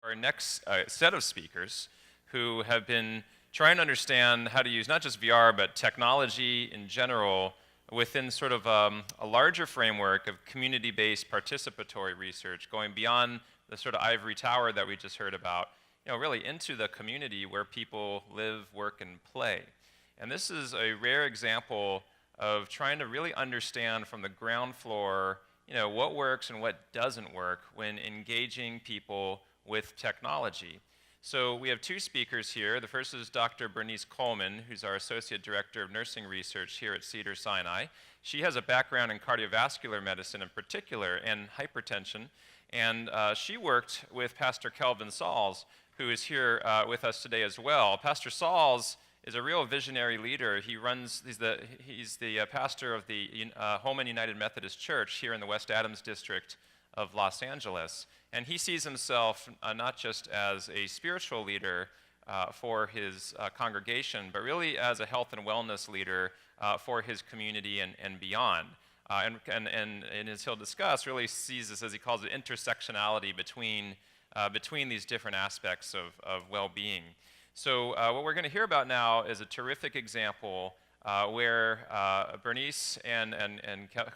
our next set of speakers who have been trying to understand how to use not just VR, but technology in general within sort of a larger framework of community-based participatory research, going beyond the sort of ivory tower that we just heard about, really into the community where people live, work, and play. And this is a rare example of trying to really understand from the ground floor, what works and what doesn't work when engaging people with technology. So we have two speakers here. The first is Dr. Bernice Coleman, who's our Associate Director of Nursing Research here at Cedars-Sinai. She has a background in cardiovascular medicine in particular and hypertension. And she worked with Pastor Kelvin Salz, who is here with us today as well. Pastor Salz is a real visionary leader. He's the pastor of the Holman United Methodist Church here in the West Adams district of Los Angeles. And he sees himself not just as a spiritual leader for his congregation, but really as a health and wellness leader for his community and beyond. And as he'll discuss, really sees this, as he calls it, intersectionality between these different aspects of well-being. So what we're going to hear about now is a terrific example where Bernice and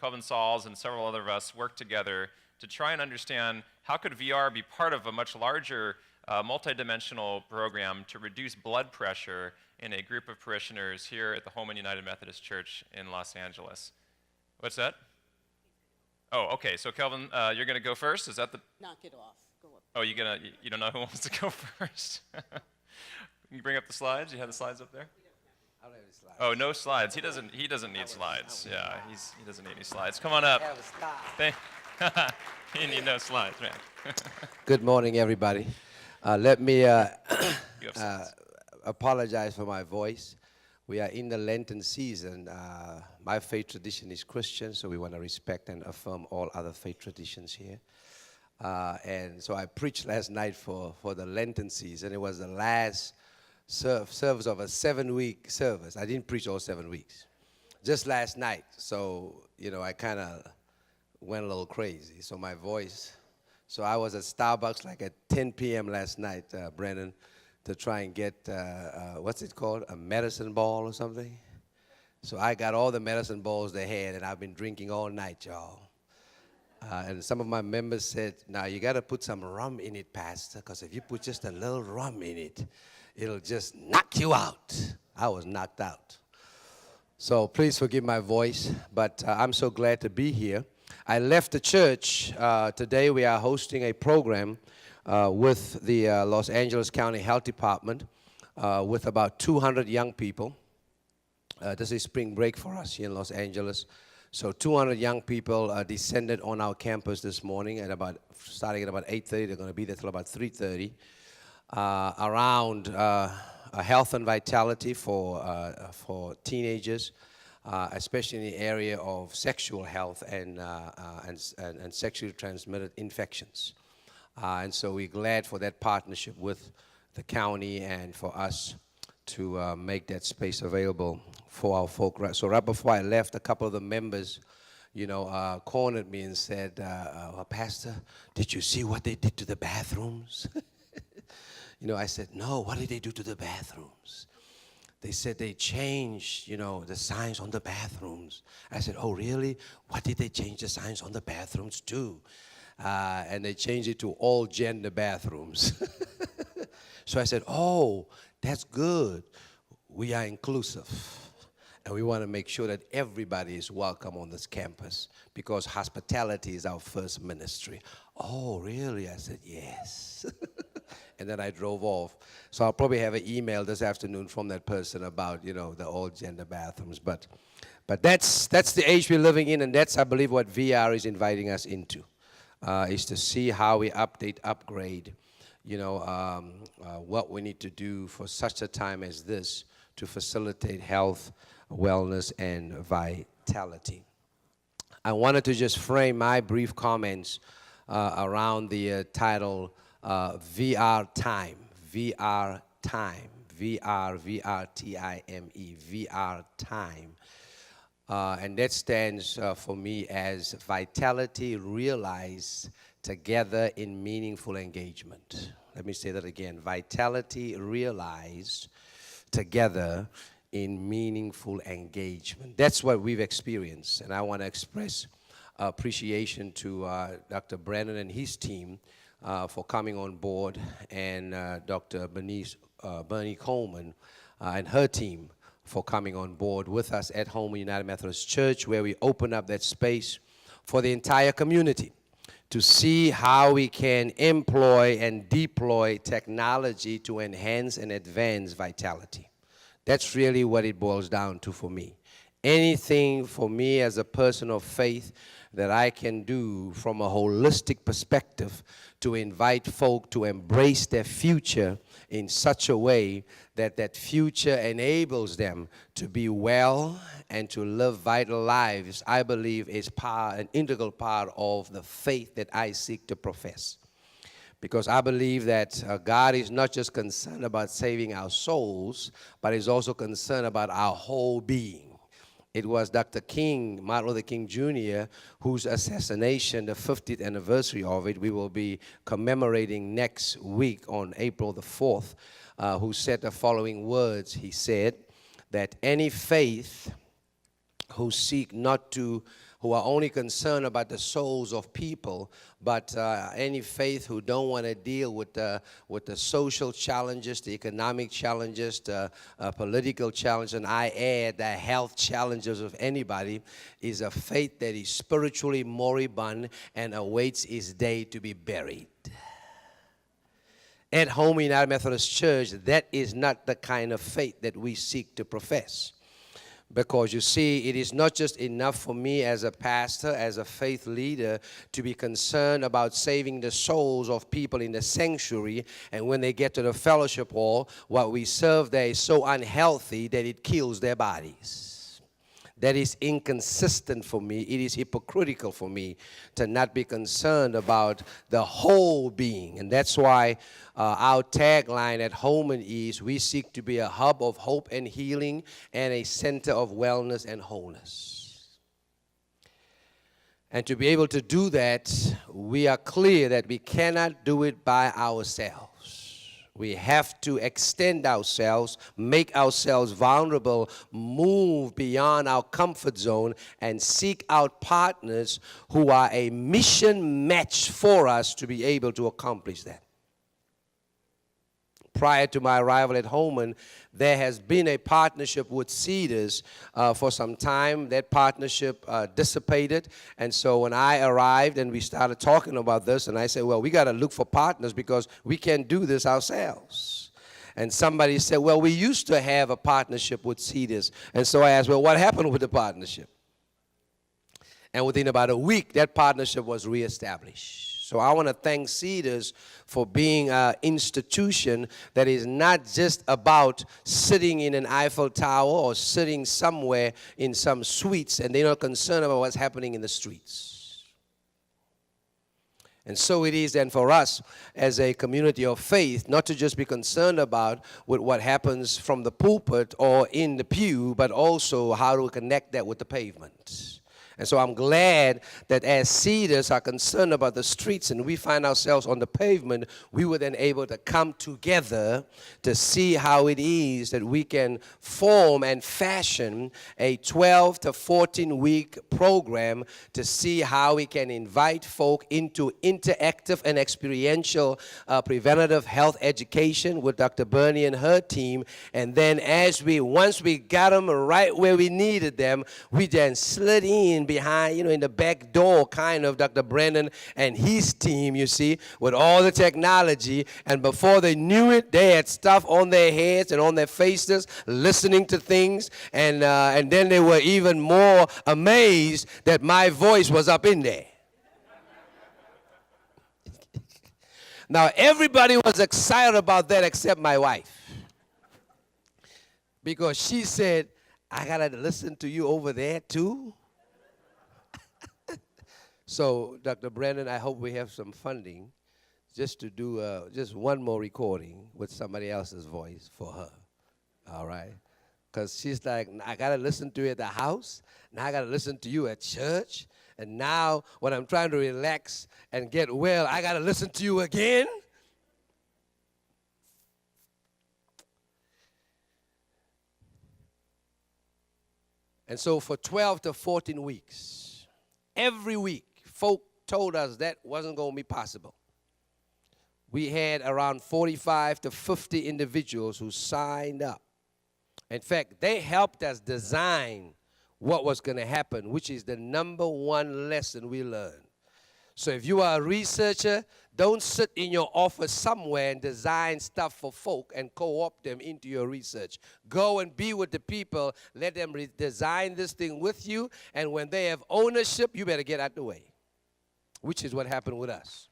Kelvin Salz and several other of us worked together to try and understand how could VR be part of a much larger multidimensional program to reduce blood pressure in a group of parishioners here at the Holman United Methodist Church in Los Angeles. What's that? Oh, okay. So Kelvin, you're going to go first. Is that the? Knock it off. Go up. Oh, you don't know who wants to go first? Can you bring up the slides? You have the slides up there? I don't have any slides. Oh, no slides. He doesn't need slides. Yeah, he doesn't need any slides. Come on up. You need no slides, man. Good morning, everybody. Let me apologize for my voice. We are in the Lenten season. My faith tradition is Christian, so we want to respect and affirm all other faith traditions here. And so I preached last night for the Lenten season. It was the last service of a 7-week service. I didn't preach all 7 weeks, just last night. So, I kind of went a little crazy. So my voice, so I was at Starbucks like at 10 p.m. last night, Brennan, to try and get, what's it called, a medicine ball or something? So I got all the medicine balls they had, and I've been drinking all night, y'all. And some of my members said, now you got to put some rum in it, Pastor, because if you put just a little rum in it, it'll just knock you out. I was knocked out. So please forgive my voice, but I'm so glad to be here. I left the church. Today we are hosting a program with the Los Angeles County Health Department with about 200 young people. This is spring break for us here in Los Angeles. So 200 young people descended on our campus this morning starting at about 8:30. They're going to be there till about 3:30 around health and vitality for teenagers, especially in the area of sexual health and sexually transmitted infections. And so we're glad for that partnership with the county and for us to make that space available for our folk. So right before I left, a couple of the members, cornered me and said, well, Pastor, did you see what they did to the bathrooms? I said, no, what did they do to the bathrooms? They said they changed, the signs on the bathrooms. I said, oh, really? What did they change the signs on the bathrooms to? And they changed it to all gender bathrooms. So I said, oh, that's good. We are inclusive. And we want to make sure that everybody is welcome on this campus because hospitality is our first ministry. Oh, really? I said, yes. And then I drove off. So I'll probably have an email this afternoon from that person about, the all-gender bathrooms. But that's the age we're living in, and that's, I believe, what VR is inviting us into, is to see how we update, upgrade, what we need to do for such a time as this to facilitate health, wellness, and vitality. I wanted to just frame my brief comments around the title VR Time, VR Time, VR, V-R-T-I-M-E, VR Time. And that stands for me as vitality realized together in meaningful engagement. Let me say that again. Vitality realized together in meaningful engagement. That's what we've experienced. And I want to express appreciation to Dr. Brandon and his team for coming on board, and Dr. Bernie Coleman and her team for coming on board with us at Home United Methodist Church, where we open up that space for the entire community to see how we can employ and deploy technology to enhance and advance vitality. That's really what it boils down to for me. Anything for me as a person of faith that I can do from a holistic perspective to invite folk to embrace their future in such a way that that future enables them to be well and to live vital lives, I believe is an integral part of the faith that I seek to profess. Because I believe that God is not just concerned about saving our souls, but is also concerned about our whole being. It was Dr. King, Martin Luther King Jr., whose assassination, the 50th anniversary of it, we will be commemorating next week on April the 4th, who said the following words. He said that any faith who are only concerned about the souls of people, but any faith who don't want to deal with the social challenges, the economic challenges, the political challenges, and I add the health challenges of anybody, is a faith that is spiritually moribund and awaits its day to be buried. At Home United Methodist Church, that is not the kind of faith that we seek to profess. Because you see, it is not just enough for me as a pastor, as a faith leader, to be concerned about saving the souls of people in the sanctuary, and when they get to the fellowship hall, what we serve there is so unhealthy that it kills their bodies. That is inconsistent for me. It is hypocritical for me to not be concerned about the whole being. And that's why our tagline at Holman is, we seek to be a hub of hope and healing and a center of wellness and wholeness. And to be able to do that, we are clear that we cannot do it by ourselves. We have to extend ourselves, make ourselves vulnerable, move beyond our comfort zone, and seek out partners who are a mission match for us to be able to accomplish that. Prior to my arrival at Holman, there has been a partnership with Cedars for some time. That partnership dissipated, and so when I arrived and we started talking about this, and I said, well, we got to look for partners because we can't do this ourselves. And somebody said, well, we used to have a partnership with Cedars. And so I asked, well, what happened with the partnership? And within about a week, that partnership was reestablished. So I want to thank Cedars for being an institution that is not just about sitting in an Eiffel Tower or sitting somewhere in some suites, and they're not concerned about what's happening in the streets. And so it is then for us as a community of faith not to just be concerned about with what happens from the pulpit or in the pew, but also how to connect that with the pavement. And so I'm glad that as Cedars are concerned about the streets and we find ourselves on the pavement, we were then able to come together to see how it is that we can form and fashion a 12 to 14-week program to see how we can invite folk into interactive and experiential preventative health education with Dr. Bernie and her team. And then once we got them right where we needed them, we then slid in behind, in the back door, kind of, Dr. Brandon and his team, you see, with all the technology. And before they knew it, they had stuff on their heads and on their faces, listening to things. And then they were even more amazed that my voice was up in there. Now, everybody was excited about that except my wife. Because she said, I got to listen to you over there too? So, Dr. Brandon, I hope we have some funding just to do just one more recording with somebody else's voice for her, all right? Because she's like, I got to listen to you at the house, now I got to listen to you at church, and now when I'm trying to relax and get well, I got to listen to you again? And so for 12 to 14 weeks, every week, folk told us that wasn't going to be possible. We had around 45 to 50 individuals who signed up. In fact, they helped us design what was going to happen, which is the number one lesson we learned. So if you are a researcher, don't sit in your office somewhere and design stuff for folk and co-opt them into your research. Go and be with the people. Let them design this thing with you. And when they have ownership, you better get out the way, which is what happened with us.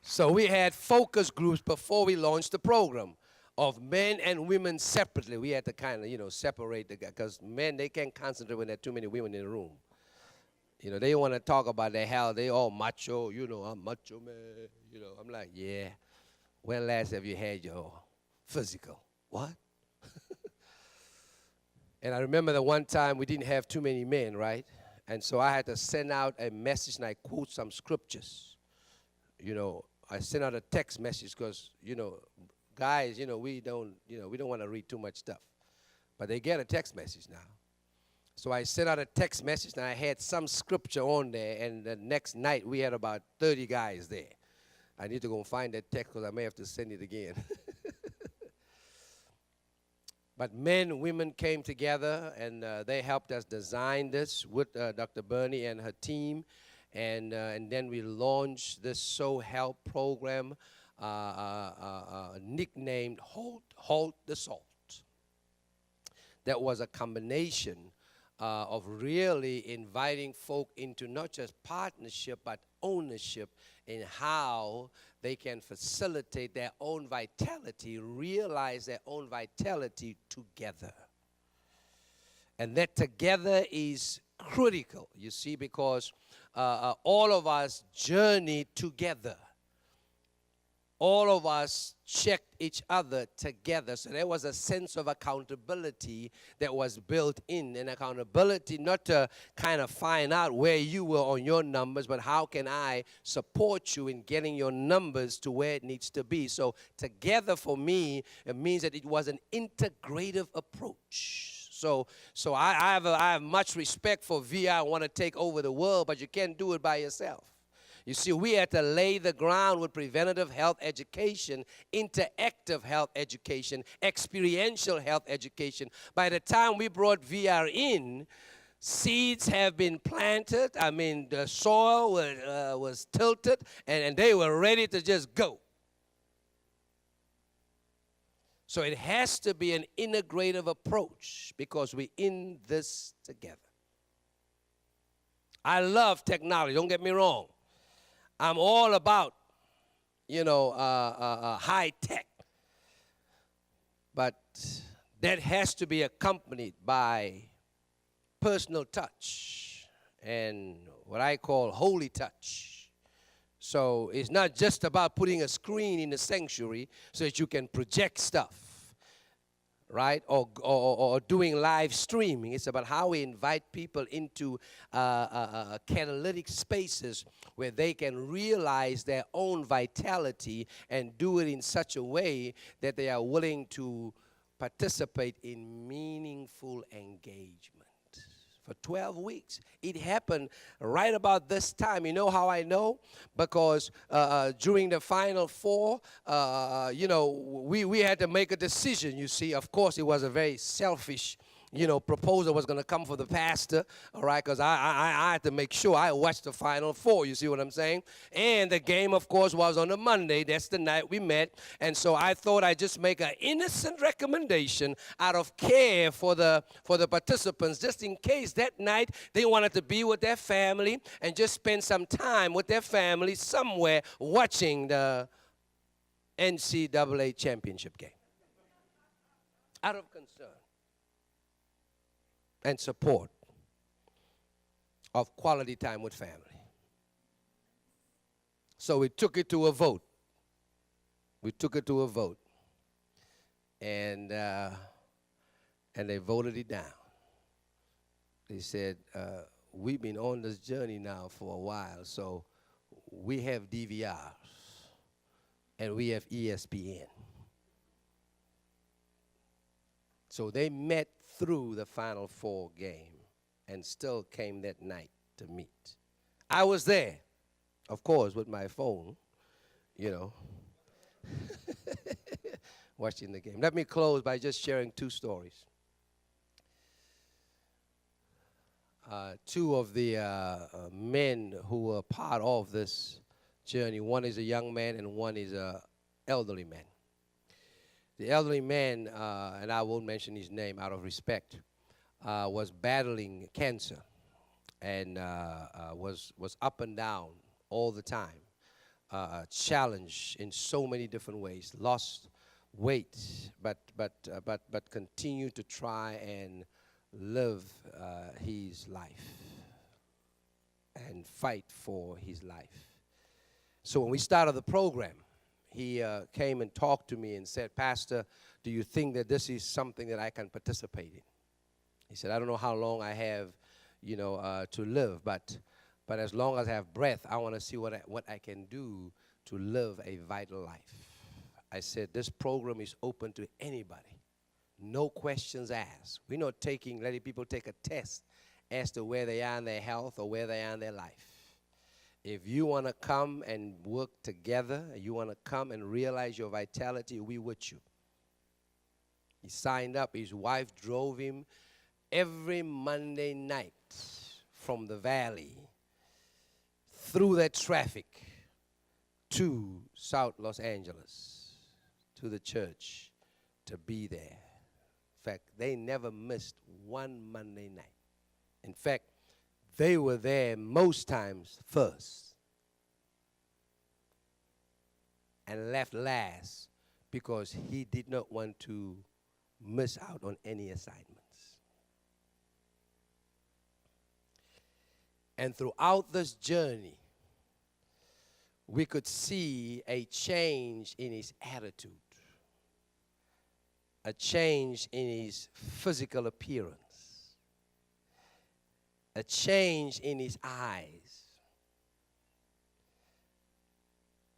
So we had focus groups before we launched the program of men and women separately. We had to kind of, separate the guys, because men, they can't concentrate when there are too many women in the room. They want to talk about their health. They all macho, I'm macho, man. I'm like, yeah. When last have you had your physical? What? And I remember the one time we didn't have too many men, right? And so I had to send out a message and I quote some scriptures. I sent out a text message because, guys, we don't want to read too much stuff. But they get a text message now. So I sent out a text message, and I had some scripture on there, and the next night we had about 30 guys there. I need to go and find that text because I may have to send it again. But men and women came together, and they helped us design this with Dr. Bernie and her team. And then we launched this So Help program nicknamed Halt the Salt. That was a combination of really inviting folk into not just partnership, but ownership in how they can facilitate their own vitality, realize their own vitality together. And that together is critical, you see, because all of us journey together. All of us checked each other together. So there was a sense of accountability that was built in. And accountability not to kind of find out where you were on your numbers, but how can I support you in getting your numbers to where it needs to be. So together for me, it means that it was an integrative approach. So I have much respect for VR. I want to take over the world, but you can't do it by yourself. You see, we had to lay the ground with preventative health education, interactive health education, experiential health education. By the time we brought VR in, seeds have been planted. I mean, the soil was tilted, and they were ready to just go. So it has to be an integrative approach because we're in this together. I love technology, don't get me wrong. I'm all about, high tech. But that has to be accompanied by personal touch and what I call holy touch. So it's not just about putting a screen in the sanctuary so that you can project stuff, right? Or doing live streaming. It's about how we invite people into catalytic spaces where they can realize their own vitality and do it in such a way that they are willing to participate in meaningful engagement. For 12 weeks. It happened right about this time. You know how I know? Because during the Final Four, we had to make a decision, you see. Of course, it was a very selfish, proposal was going to come for the pastor, all right, because I had to make sure I watched the Final Four, you see what I'm saying? And the game, of course, was on a Monday. That's the night we met. And so I thought I'd just make an innocent recommendation out of care for the participants, just in case that night they wanted to be with their family and just spend some time with their family somewhere watching the NCAA championship game. Out of concern and support of quality time with family. So we took it to a vote. And they voted it down. They said, we've been on this journey now for a while, so we have DVRs and we have ESPN. So they met through the Final Four game and still came that night to meet. I was there, of course, with my phone, you know, watching the game. Let me close by just sharing two stories. Two of the men who were part of this journey. One is a young man and one is an elderly man. The elderly man, and I won't mention his name out of respect, was battling cancer and was up and down all the time. Challenged in so many different ways. Lost weight, but continued to try and live his life and fight for his life. So when we started the program, he came and talked to me and said, "Pastor, do you think that this is something that I can participate in?" He said, "I don't know how long I have, to live, but as long as I have breath, I want to see what I can do to live a vital life." I said, "This program is open to anybody. No questions asked. We're not letting people take a test as to where they are in their health or where they are in their life. If you want to come and work together, you want to come and realize your vitality, we with you." He signed up. His wife drove him every Monday night from the valley through that traffic to South Los Angeles, to the church, to be there. In fact, they never missed one Monday night. In fact, they were there most times first and left last because he did not want to miss out on any assignments. And throughout this journey, we could see a change in his attitude, a change in his physical appearance, a change in his eyes.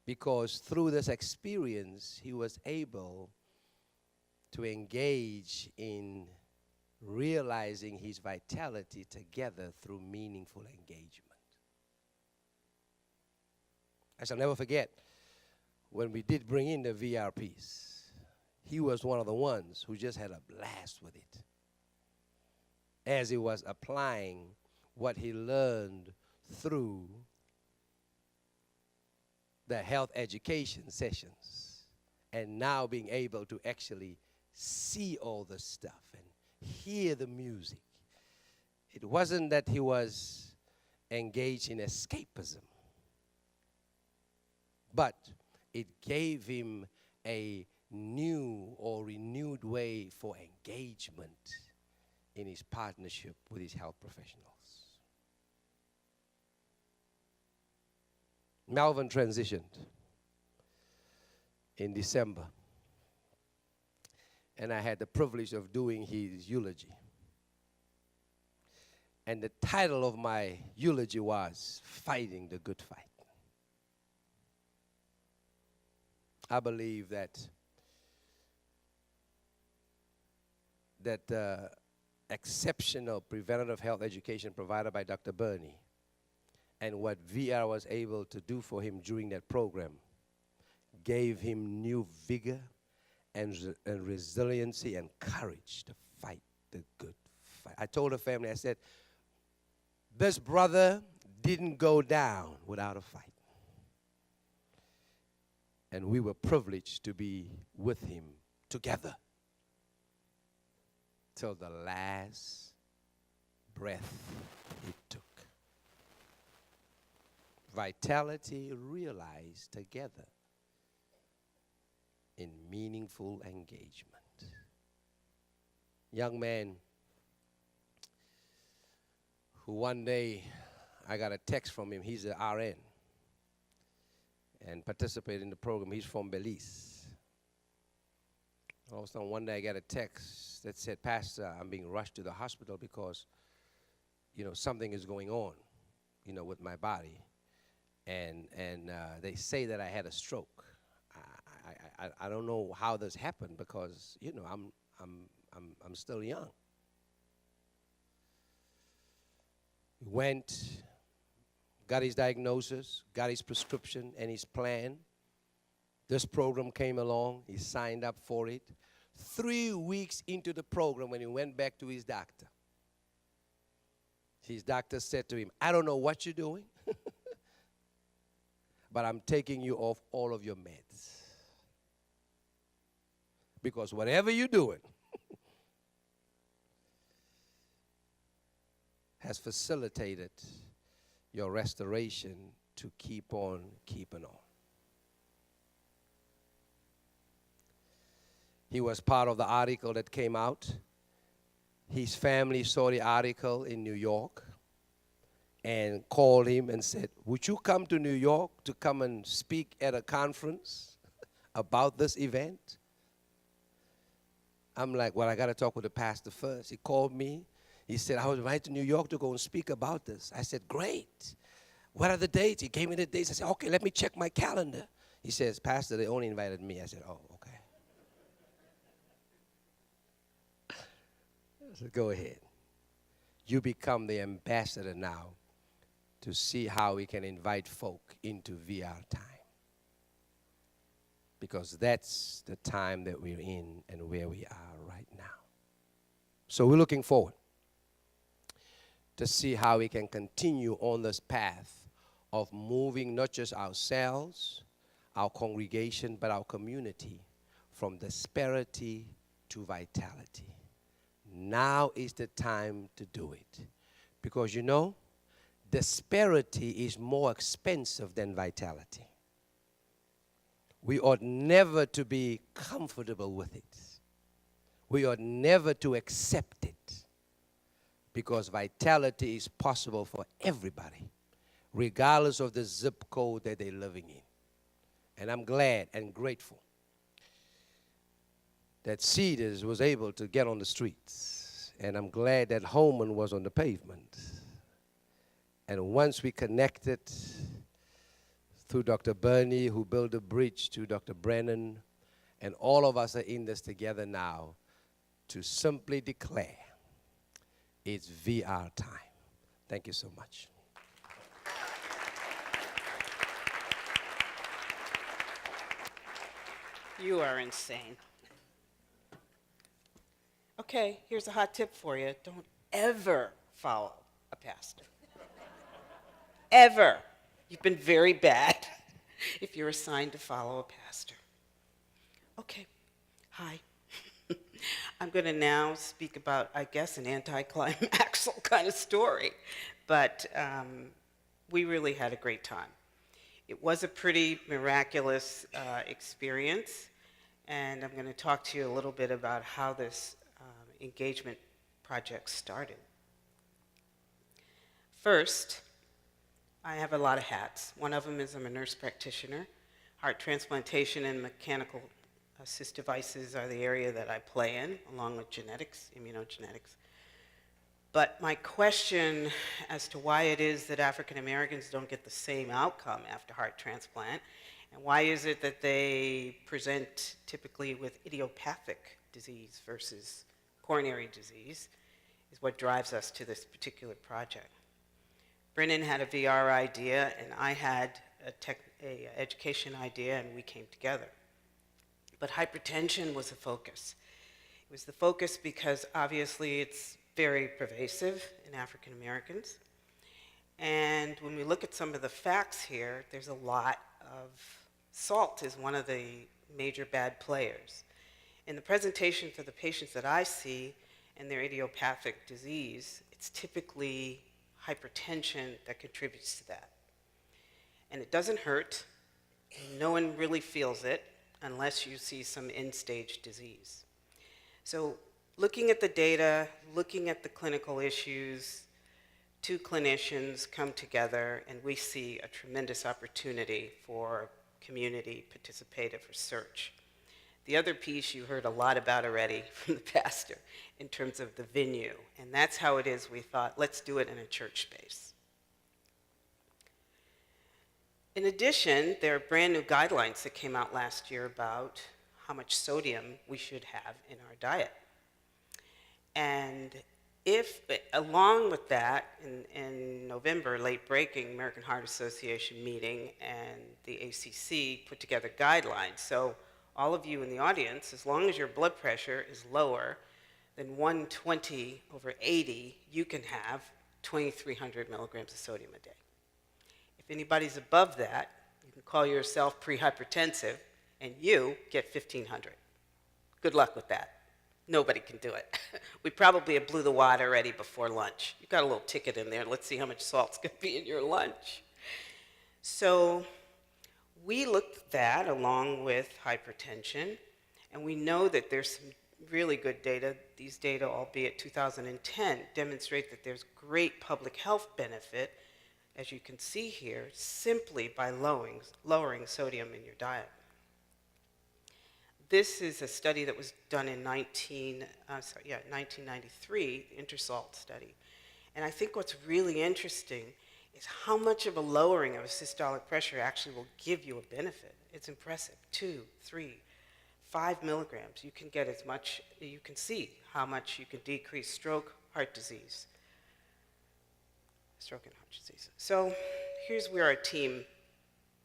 Because through this experience, he was able to engage in realizing his vitality together through meaningful engagement. I shall never forget when we did bring in the VRPs. He was one of the ones who just had a blast with it as he was applying what he learned through the health education sessions and now being able to actually see all the stuff and hear the music. It wasn't that he was engaged in escapism, but it gave him a new or renewed way for engagement in his partnership with his health professionals. Melvin transitioned in December, and I had the privilege of doing his eulogy. And the title of my eulogy was Fighting the Good Fight. I believe that exceptional preventative health education provided by Dr. Burney and what VR was able to do for him during that program gave him new vigor and resiliency and courage to fight the good fight. I told the family, I said, this brother didn't go down without a fight. And we were privileged to be with him together till the last breath he took. Vitality realized together in meaningful engagement. Young man who one day I got a text from him. He's an RN and participated in the program. He's from Belize. All of a sudden, one day I got a text that said, "Pastor, I'm being rushed to the hospital because, something is going on, with my body. And they say that I had a stroke. I don't know how this happened because, I'm still young." He went, got his diagnosis, got his prescription and his plan. This program came along. He signed up for it. 3 weeks into the program, when he went back to his doctor said to him, I don't know what you're doing, but I'm taking you off all of your meds. Because whatever you're doing has facilitated your restoration to keep on keeping on. He was part of the article that came out. His family saw the article in New York and called him and said, would you come to New York to come and speak at a conference about this event? I'm like, well, I got to talk with the pastor first. He called me. He said, I was invited to New York to go and speak about this. I said, great. What are the dates? He gave me the dates. I said, okay, let me check my calendar. He says, Pastor, they only invited me. I said, oh, okay. I said, go ahead. You become the ambassador now to see how we can invite folk into VR time. Because that's the time that we're in and where we are right now. So we're looking forward to see how we can continue on this path of moving not just ourselves, our congregation, but our community from disparity to vitality. Now is the time to do it. Because you know, disparity is more expensive than vitality. We ought never to be comfortable with it. We ought never to accept it. Because vitality is possible for everybody, regardless of the zip code that they're living in. And I'm glad and grateful that Cedars was able to get on the streets. And I'm glad that Holman was on the pavement. And once we connected through Dr. Bernie, who built a bridge, to Dr. Brennan, and all of us are in this together now to simply declare it's VR time. Thank you so much. You are insane. Okay, here's a hot tip for you. Don't ever follow a pastor. Ever. You've been very bad if you're assigned to follow a pastor. Okay, hi. I'm going to now speak about, I guess, an anticlimactic kind of story. But we really had a great time. It was a pretty miraculous experience. And I'm going to talk to you a little bit about how this engagement project started. First, I have a lot of hats. One of them is I'm a nurse practitioner. Heart transplantation and mechanical assist devices are the area that I play in, along with genetics, immunogenetics. But my question as to why it is that African Americans don't get the same outcome after heart transplant, and why is it that they present typically with idiopathic disease versus coronary disease, is what drives us to this particular project. Brennan had a VR idea, and I had a education idea, and we came together. But hypertension was the focus. It was the focus because obviously it's very pervasive in African Americans. And when we look at some of the facts here, there's a lot of salt is one of the major bad players. In the presentation for the patients that I see and their idiopathic disease, it's typically hypertension that contributes to that. And it doesn't hurt. No one really feels it unless you see some end-stage disease. So looking at the data, looking at the clinical issues, two clinicians come together and we see a tremendous opportunity for community participative research. The other piece you heard a lot about already from the pastor in terms of the venue, and that's how it is we thought, let's do it in a church space. In addition, there are brand new guidelines that came out last year about how much sodium we should have in our diet. And Along with that, in November, late breaking, American Heart Association meeting and the ACC put together guidelines. So all of you in the audience, as long as your blood pressure is lower than 120 over 80, you can have 2,300 milligrams of sodium a day. If anybody's above that, you can call yourself prehypertensive, and you get 1,500. Good luck with that. Nobody can do it. We probably have blew the wad already before lunch. You got a little ticket in there. Let's see how much salt's going to be in your lunch. So we looked at that along with hypertension, and we know that there's some really good data. These data, albeit 2010, demonstrate that there's great public health benefit, as you can see here, simply by lowering sodium in your diet. This is a study that was done in 1993, the InterSalt study. And I think what's really interesting is how much of a lowering of a systolic pressure actually will give you a benefit. It's impressive. 2, 3, 5 milligrams. You can get as much, you can see how much you can decrease stroke, heart disease. Stroke and heart disease. So here's where our team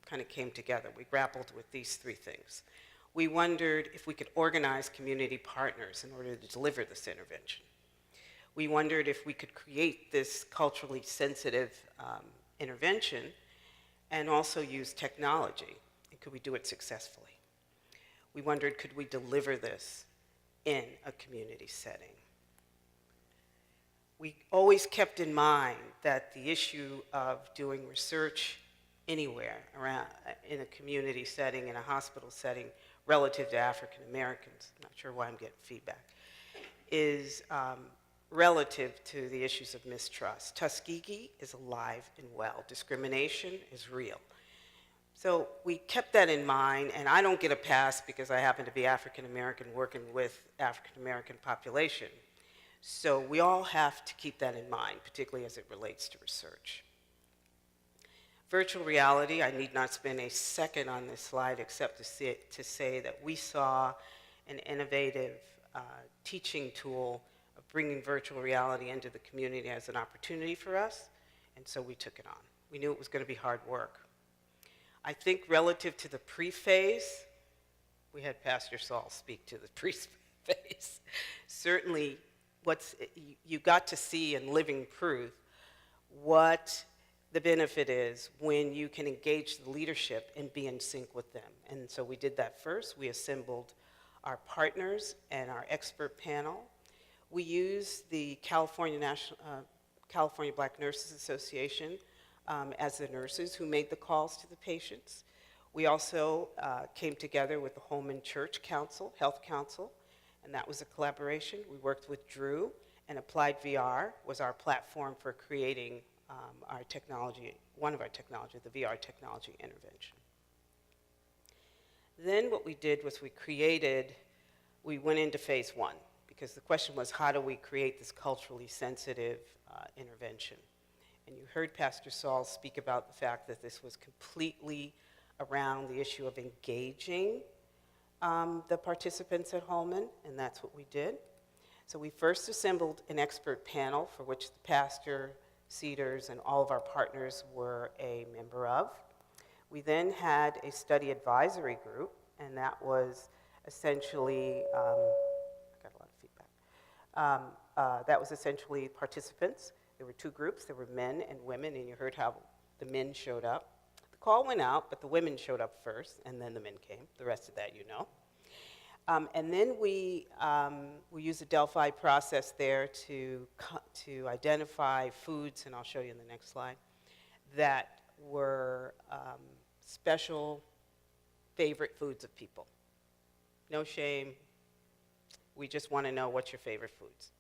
kind of came together. We grappled with these 3 things. We wondered if we could organize community partners in order to deliver this intervention. We wondered if we could create this culturally sensitive intervention and also use technology, and could we do it successfully? We wondered, could we deliver this in a community setting? We always kept in mind that the issue of doing research anywhere around in a community setting, in a hospital setting, relative to African Americans, I'm not sure why I'm getting feedback, is relative to the issues of mistrust. Tuskegee is alive and well. Discrimination is real. So we kept that in mind, and I don't get a pass because I happen to be African American working with African American population. So we all have to keep that in mind, particularly as it relates to research. Virtual reality, I need not spend a second on this slide except to say that we saw an innovative teaching tool of bringing virtual reality into the community as an opportunity for us, and so we took it on. We knew it was going to be hard work. I think relative to the pre-phase, we had Pastor Saul speak to the pre-phase. Certainly, you got to see in living proof what the benefit is when you can engage the leadership and be in sync with them. And so we did that first. We assembled our partners and our expert panel. We used the California Black Nurses Association as the nurses who made the calls to the patients. We also came together with the Holman Church Council, Health Council, and that was a collaboration. We worked with Drew, and Applied VR was our platform for creating our technology, one of our technology, the VR technology intervention. Then what we did was we went into phase 1, because the question was, how do we create this culturally sensitive intervention? And you heard Pastor Saul speak about the fact that this was completely around the issue of engaging the participants at Holman, and that's what we did. So we first assembled an expert panel for which the pastor, Cedars, and all of our partners were a member of. We then had a study advisory group, and that was essentially, I got a lot of feedback. That was essentially participants. There were 2 groups. There were men and women, and you heard how the men showed up. The call went out, but the women showed up first, and then the men came. The rest of that you know. And then we used a Delphi process there to identify foods, and I'll show you in the next slide, that were special favorite foods of people. No shame. We just want to know what's your favorite foods.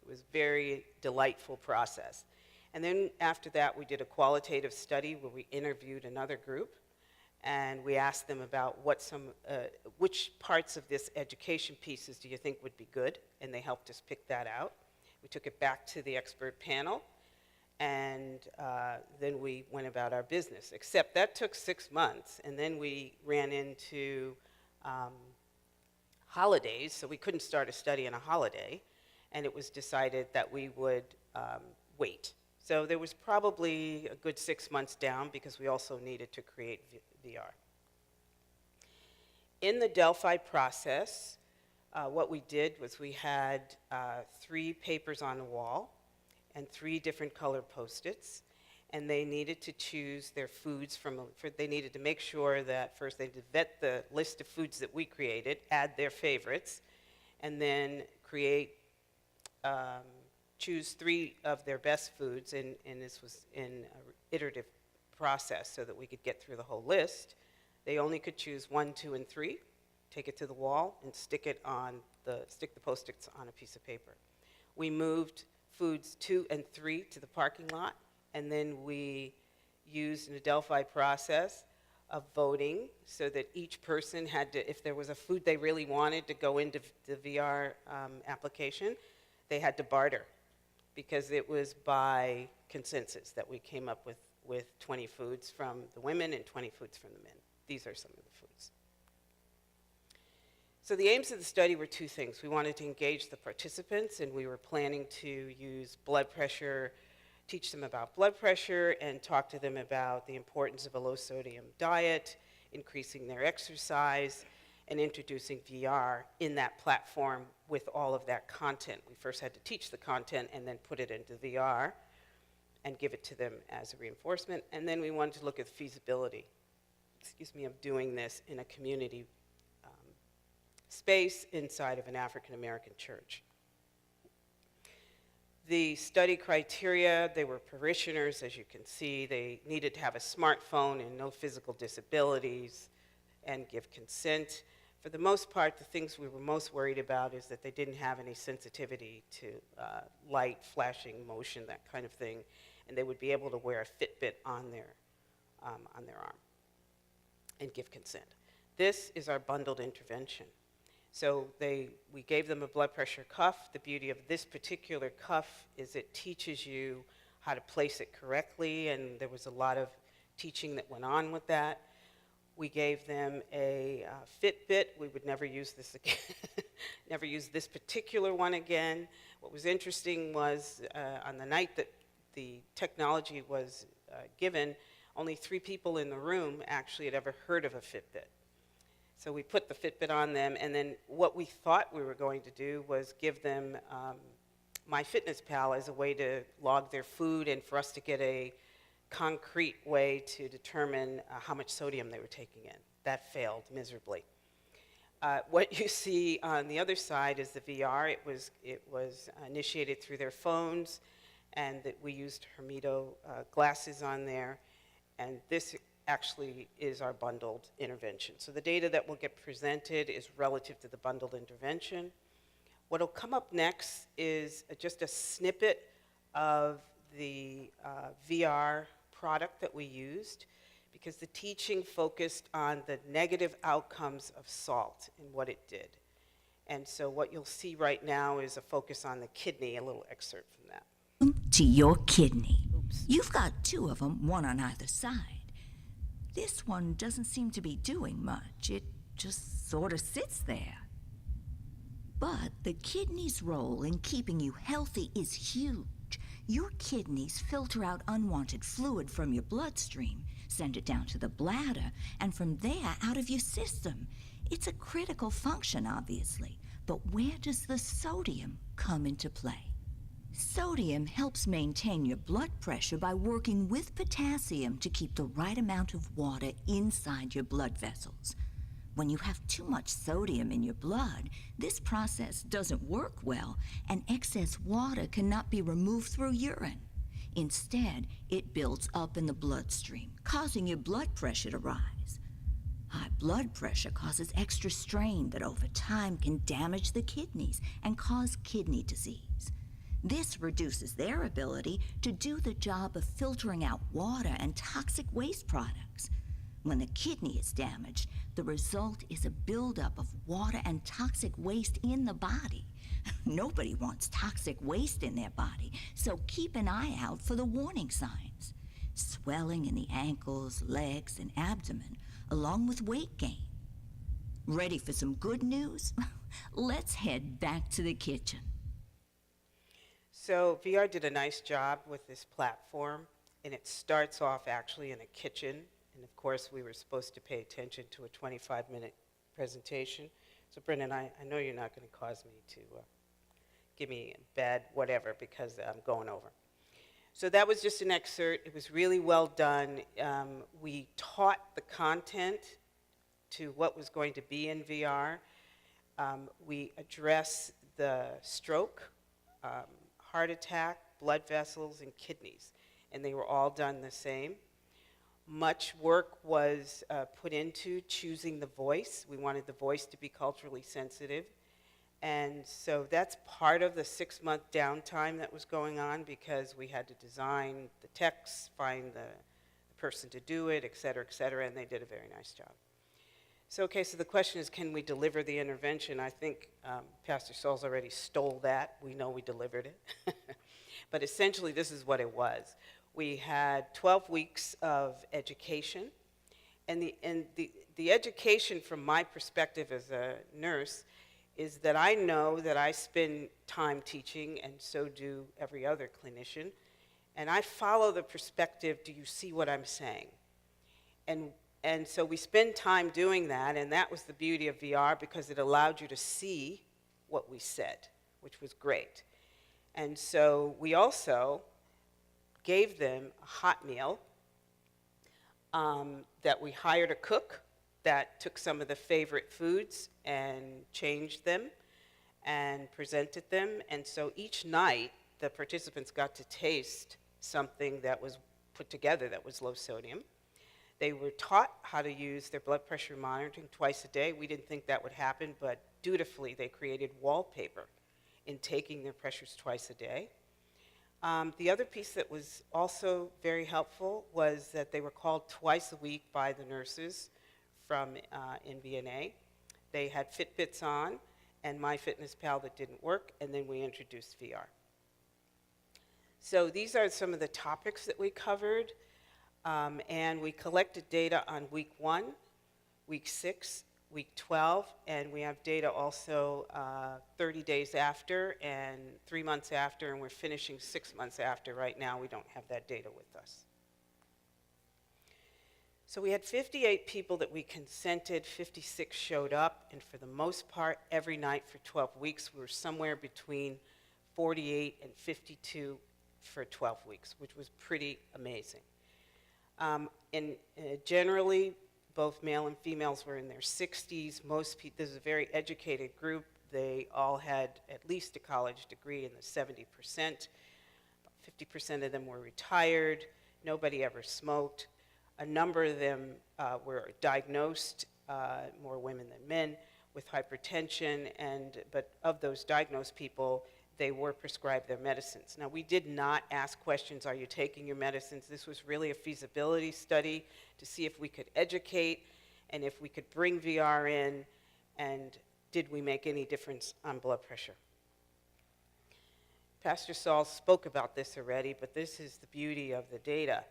It was a very delightful process. And then after that, we did a qualitative study where we interviewed another group, and we asked them about which parts of this education pieces do you think would be good, and they helped us pick that out. We took it back to the expert panel, and then we went about our business, except that took 6 months, and then we ran into holidays, so we couldn't start a study on a holiday, and it was decided that we would wait. So there was probably a good 6 months down because we also needed to create VR. In the Delphi process, what we did was we had 3 papers on the wall and 3 different colored Post-its, and they needed to choose their foods they needed to make sure that first they had to vet the list of foods that we created, add their favorites, and then choose 3 of their best foods, and this was in an iterative process so that we could get through the whole list. They only could choose 1, 2, and 3, take it to the wall, and stick the Post-its on a piece of paper. We moved foods 2 and 3 to the parking lot, and then we used in the Delphi process of voting so that each person had to, if there was a food they really wanted to go into the VR application, they had to barter, because it was by consensus that we came up with 20 foods from the women and 20 foods from the men. These are some of the foods. So the aims of the study were 2 things. We wanted to engage the participants, and we were planning to use blood pressure, teach them about blood pressure, and talk to them about the importance of a low-sodium diet, increasing their exercise, and introducing VR in that platform with all of that content. We first had to teach the content and then put it into VR and give it to them as a reinforcement. And then we wanted to look at the feasibility, of doing this in a community space inside of an African American church. The study criteria, they were parishioners, as you can see. They needed to have a smartphone and no physical disabilities and give consent. For the most part, the things we were most worried about is that they didn't have any sensitivity to light, flashing, motion, that kind of thing, and they would be able to wear a Fitbit on their arm and give consent. This is our bundled intervention. So we gave them a blood pressure cuff. The beauty of this particular cuff is it teaches you how to place it correctly, and there was a lot of teaching that went on with that. We gave them a Fitbit. We would never use this again, never use this particular one again. What was interesting was on the night that the technology was given, only 3 people in the room actually had ever heard of a Fitbit. So we put the Fitbit on them, and then what we thought we were going to do was give them MyFitnessPal as a way to log their food and for us to get a concrete way to determine how much sodium they were taking in. That failed miserably. What you see on the other side is the VR. It was initiated through their phones, and that we used Hermeto glasses on there, and this actually is our bundled intervention. So the data that will get presented is relative to the bundled intervention. What will come up next is just a snippet of the VR product that we used, because the teaching focused on the negative outcomes of salt and what it did. And so what you'll see right now is a focus on the kidney, a little excerpt from that. To your kidney. Oops. You've got 2 of them, one on either side. This one doesn't seem to be doing much. It just sort of sits there. But the kidney's role in keeping you healthy is huge. Your kidneys filter out unwanted fluid from your bloodstream, send it down to the bladder, and from there out of your system. It's a critical function, obviously. But where does the sodium come into play? Sodium helps maintain your blood pressure by working with potassium to keep the right amount of water inside your blood vessels. When you have too much sodium in your blood, this process doesn't work well, and excess water cannot be removed through urine. Instead, it builds up in the bloodstream, causing your blood pressure to rise. High blood pressure causes extra strain that over time can damage the kidneys and cause kidney disease. This reduces their ability to do the job of filtering out water and toxic waste products. When the kidney is damaged, the result is a buildup of water and toxic waste in the body. Nobody wants toxic waste in their body, so keep an eye out for the warning signs. Swelling in the ankles, legs, and abdomen, along with weight gain. Ready for some good news? Let's head back to the kitchen. So VR did a nice job with this platform, and it starts off actually in a kitchen. And of course, we were supposed to pay attention to a 25-minute presentation. So Brendan, I know you're not going to cause me to give me a bad whatever because I'm going over. So that was just an excerpt. It was really well done. We taught the content to what was going to be in VR. We address the stroke, heart attack, blood vessels, and kidneys, and they were all done the same. Much work was put into choosing the voice. We wanted the voice to be culturally sensitive. And so that's part of the 6-month downtime that was going on because we had to design the text, find the person to do it, et cetera, and they did a very nice job. So, okay, so the question is, can we deliver the intervention? I think Pastor Saul's already stole that. We know we delivered it. But essentially, this is what it was. We had 12 weeks of education, and the education from my perspective as a nurse is that I know that I spend time teaching, and so do every other clinician, and I follow the perspective, do you see what I'm saying? And so we spend time doing that, and that was the beauty of VR because it allowed you to see what we said, which was great. And so we also gave them a hot meal that we hired a cook that took some of the favorite foods and changed them and presented them. And so each night, the participants got to taste something that was put together that was low sodium. They were taught how to use their blood pressure monitoring twice a day. We didn't think that would happen, but dutifully, they created wallpaper in taking their pressures twice a day. The other piece that was also very helpful was that they were called twice a week by the nurses from NVNA. They had Fitbits on and MyFitnessPal that didn't work, and then we introduced VR. So these are some of the topics that we covered, and we collected data on week 1, week 6, week 12, and we have data also 30 days after and 3 months after, and we're finishing 6 months after right now. We don't have that data with us. So we had 58 people that we consented, 56 showed up, and for the most part, every night for 12 weeks, we were somewhere between 48 and 52 for 12 weeks, which was pretty amazing. Generally, both male and females were in their 60s. This is a very educated group. They all had at least a college degree in the 70%. 50% of them were retired. Nobody ever smoked. A number of them were diagnosed, more women than men, with hypertension, but of those diagnosed people, they were prescribed their medicines. Now, we did not ask questions, are you taking your medicines? This was really a feasibility study to see if we could educate and if we could bring VR in, and did we make any difference on blood pressure? Pastor Saul spoke about this already, but this is the beauty of the data.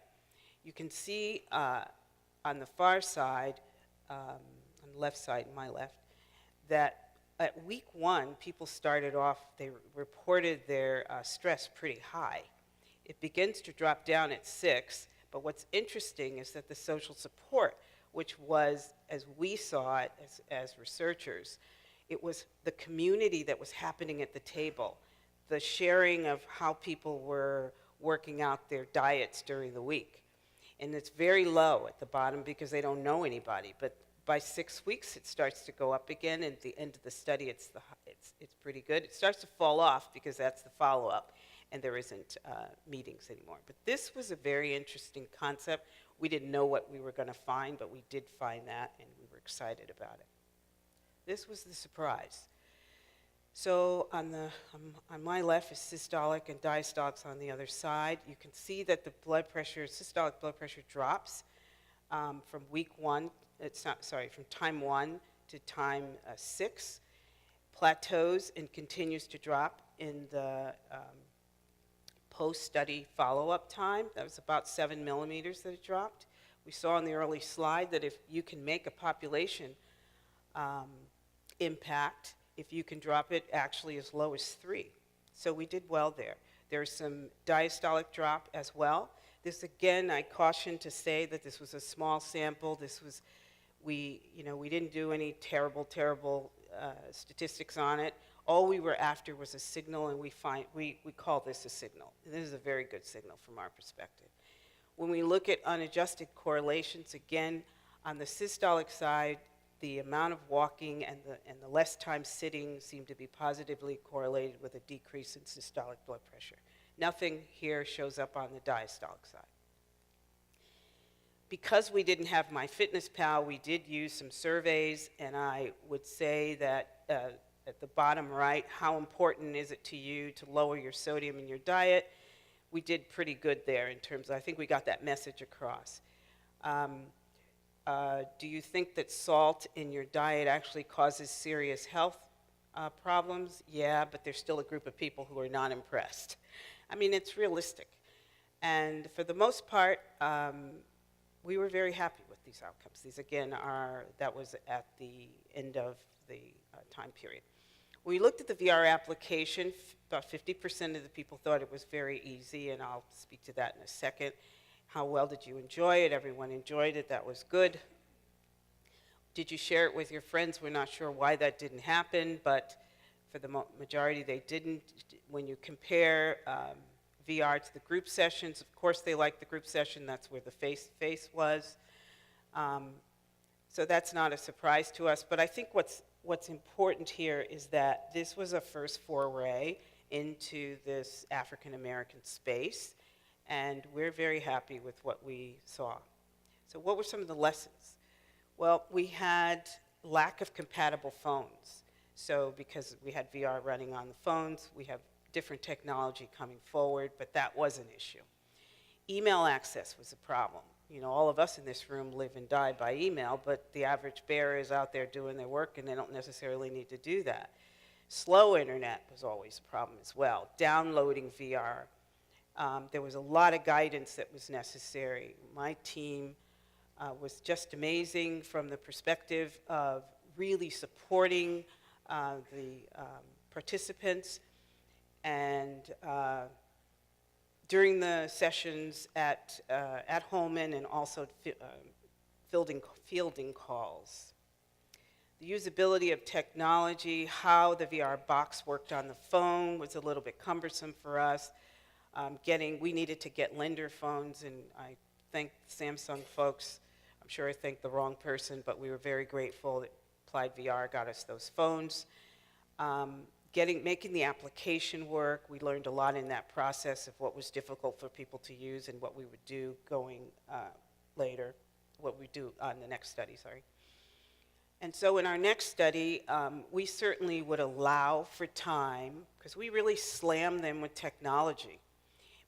You can see on the far side, on the left side, my left, that at week 1, people started off, they reported their stress pretty high. It begins to drop down at 6, but what's interesting is that the social support, which was, as we saw it as researchers, it was the community that was happening at the table, the sharing of how people were working out their diets during the week. And it's very low at the bottom because they don't know anybody, but by 6 weeks, it starts to go up again, and at the end of the study, it's pretty good. It starts to fall off because that's the follow-up, and there isn't meetings anymore. But this was a very interesting concept. We didn't know what we were going to find, but we did find that, and we were excited about it. This was the surprise. So on my left is systolic and diastolics on the other side. You can see that the systolic blood pressure drops from week 1. From time 1 to time 6, plateaus and continues to drop in the post-study follow-up time. That was about 7 millimeters that it dropped. We saw on the early slide that if you can make a population impact, if you can drop it actually as low as 3. So we did well there. There's some diastolic drop as well. This, again, I caution to say that this was a small sample. This was, we didn't do any terrible statistics on it. All we were after was a signal, and we call this a signal. And this is a very good signal from our perspective. When we look at unadjusted correlations, again, on the systolic side, the amount of walking and the less time sitting seem to be positively correlated with a decrease in systolic blood pressure. Nothing here shows up on the diastolic side. Because we didn't have MyFitnessPal, we did use some surveys, and I would say that at the bottom right, how important is it to you to lower your sodium in your diet? We did pretty good there in terms of, I think we got that message across. Do you think that salt in your diet actually causes serious health problems? Yeah, but there's still a group of people who are not impressed. I mean, it's realistic. And for the most part, we were very happy with these outcomes. These, again, that was at the end of the time period. When we looked at the VR application, about 50% of the people thought it was very easy, and I'll speak to that in a second. How well did you enjoy it? Everyone enjoyed it. That was good. Did you share it with your friends? We're not sure why that didn't happen, but for the majority, they didn't. When you compare VR to the group sessions, of course they liked the group session. That's where the face-to-face was. So that's not a surprise to us. But I think what's important here is that this was a first foray into this African American space, and we're very happy with what we saw. So what were some of the lessons? Well, we had lack of compatible phones. So because we had VR running on the phones, we have different technology coming forward, but that was an issue. Email access was a problem. You know, all of us in this room live and die by email, but the average bearer is out there doing their work, and they don't necessarily need to do that. Slow internet was always a problem as well. Downloading VR. There was a lot of guidance that was necessary. My team was just amazing from the perspective of really supporting the participants. And during the sessions at Holman and also fielding calls. The usability of technology, how the VR box worked on the phone was a little bit cumbersome for us. We needed to get lender phones, and I thank the Samsung folks. I'm sure I thanked the wrong person, but we were very grateful that Applied VR got us those phones. Making the application work, we learned a lot in that process of what was difficult for people to use and what we would do going later, what we do on the next study, sorry. And so in our next study, we certainly would allow for time, because we really slammed them with technology,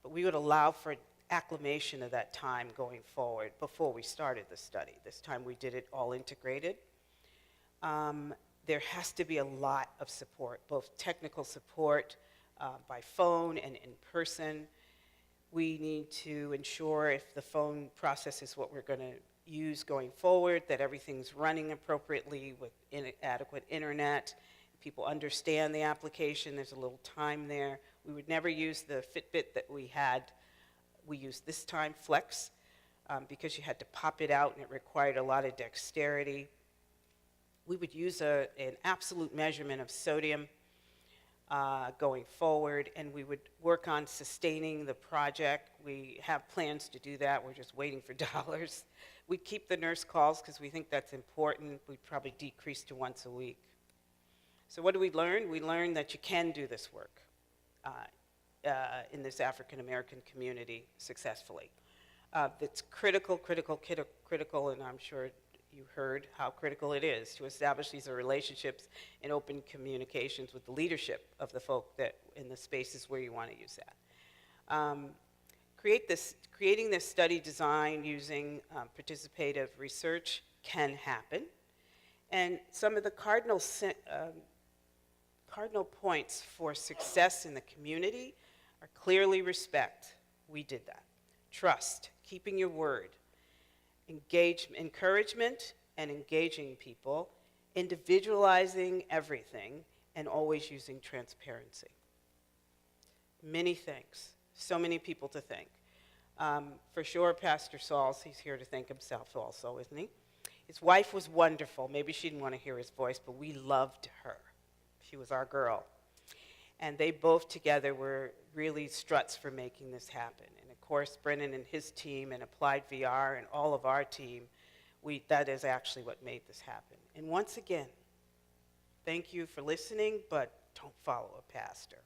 but we would allow for acclimation of that time going forward before we started the study. This time we did it all integrated. There has to be a lot of support, both technical support by phone and in person. We need to ensure if the phone processes what we're going to use going forward, that everything's running appropriately with adequate internet. People understand the application. There's a little time there. We would never use the Fitbit that we had. We used this time Flex because you had to pop it out and it required a lot of dexterity. We would use an absolute measurement of sodium going forward, and we would work on sustaining the project. We have plans to do that. We're just waiting for dollars. We keep the nurse calls because we think that's important. We'd probably decrease to once a week. So what do we learn? We learned that you can do this work in this African American community successfully. It's critical, and I'm sure you heard how critical it is to establish these relationships and open communications with the leadership of the folk that in the spaces where you want to use that. Creating this study design using participative research can happen. And some of the cardinal points for success in the community are clearly respect. We did that. Trust, keeping your word. Encouragement and engaging people, individualizing everything, and always using transparency. Many thanks. So many people to thank. For sure, Pastor Sauls, he's here to thank himself also, isn't he? His wife was wonderful. Maybe she didn't want to hear his voice, but we loved her. She was our girl. And they both together were really struts for making this happen. And of course, Brennan and his team and Applied VR and all of our team, that is actually what made this happen. And once again, thank you for listening, but don't follow a pastor.